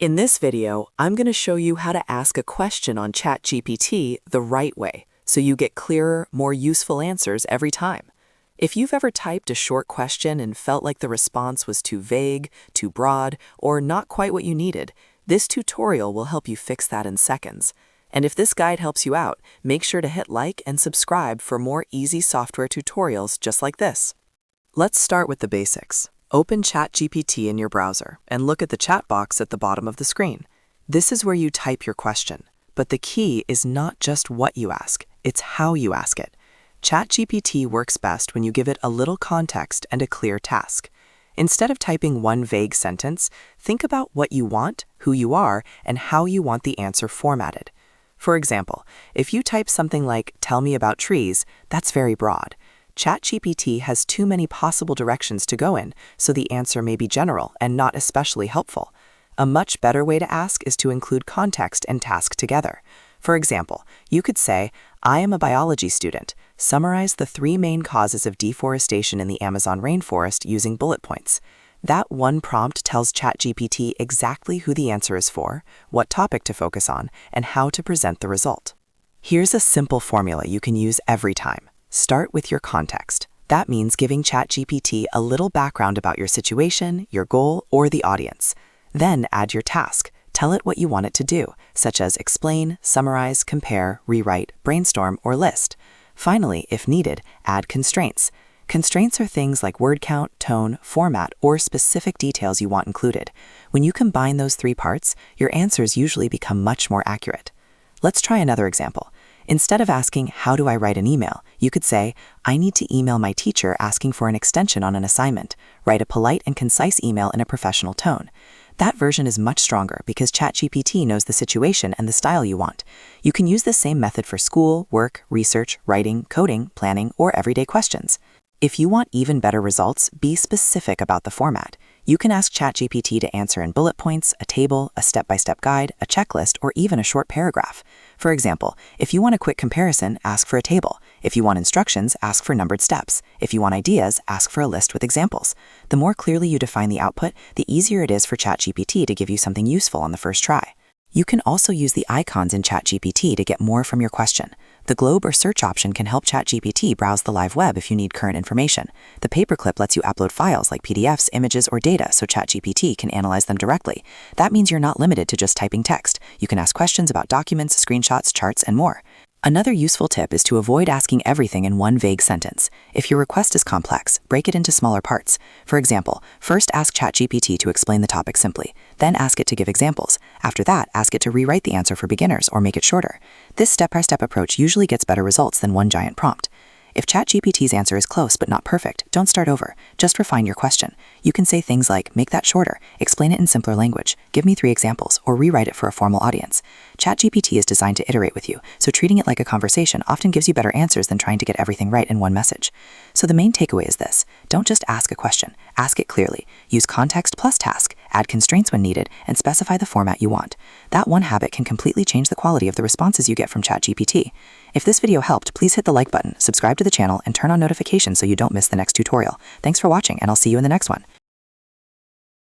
In this video, I'm going to show you how to ask a question on ChatGPT the right way, so you get clearer, more useful answers every time. If you've ever typed a short question and felt like the response was too vague, too broad, or not quite what you needed, this tutorial will help you fix that in seconds. And if this guide helps you out, make sure to hit like and subscribe for more easy software tutorials just like this. Let's start with the basics. Open ChatGPT in your browser and look at the chat box at the bottom of the screen. This is where you type your question, but the key is not just what you ask, it's how you ask it. ChatGPT works best when you give it a little context and a clear task. Instead of typing one vague sentence, think about what you want, who you are, and how you want the answer formatted. For example, if you type something like, "Tell me about trees," that's very broad. ChatGPT has too many possible directions to go in, so the answer may be general and not especially helpful. A much better way to ask is to include context and task together. For example, you could say, "I am a biology student. Summarize the 3 main causes of deforestation in the Amazon rainforest using bullet points." That one prompt tells ChatGPT exactly who the answer is for, what topic to focus on, and how to present the result. Here's a simple formula you can use every time. Start with your context. That means giving ChatGPT a little background about your situation, your goal, or the audience. Then add your task. Tell it what you want it to do, such as explain, summarize, compare, rewrite, brainstorm, or list. Finally, if needed, add constraints. Constraints are things like word count, tone, format, or specific details you want included. When you combine those 3 parts, your answers usually become much more accurate. Let's try another example. Instead of asking, "How do I write an email?" you could say, "I need to email my teacher asking for an extension on an assignment." Write a polite and concise email in a professional tone. That version is much stronger because ChatGPT knows the situation and the style you want. You can use the same method for school, work, research, writing, coding, planning, or everyday questions. If you want even better results, be specific about the format. You can ask ChatGPT to answer in bullet points, a table, a step-by-step guide, a checklist, or even a short paragraph. For example, if you want a quick comparison, ask for a table. If you want instructions, ask for numbered steps. If you want ideas, ask for a list with examples. The more clearly you define the output, the easier it is for ChatGPT to give you something useful on the first try. You can also use the icons in ChatGPT to get more from your question. The globe or search option can help ChatGPT browse the live web if you need current information. The paperclip lets you upload files like PDFs, images, or data so ChatGPT can analyze them directly. That means you're not limited to just typing text. You can ask questions about documents, screenshots, charts, and more. Another useful tip is to avoid asking everything in one vague sentence. If your request is complex, break it into smaller parts. For example, first ask ChatGPT to explain the topic simply, then ask it to give examples. After that, ask it to rewrite the answer for beginners or make it shorter. This step-by-step approach usually gets better results than one giant prompt. If ChatGPT's answer is close but not perfect, don't start over. Just refine your question. You can say things like, "Make that shorter, explain it in simpler language, give me 3 examples," or rewrite it for a formal audience. ChatGPT is designed to iterate with you, so treating it like a conversation often gives you better answers than trying to get everything right in one message. So the main takeaway is this: don't just ask a question, ask it clearly. Use context plus task, add constraints when needed, and specify the format you want. That one habit can completely change the quality of the responses you get from ChatGPT. If this video helped, please hit the like button, subscribe to the channel, and turn on notifications so you don't miss the next tutorial. Thanks for watching, and I'll see you in the next one.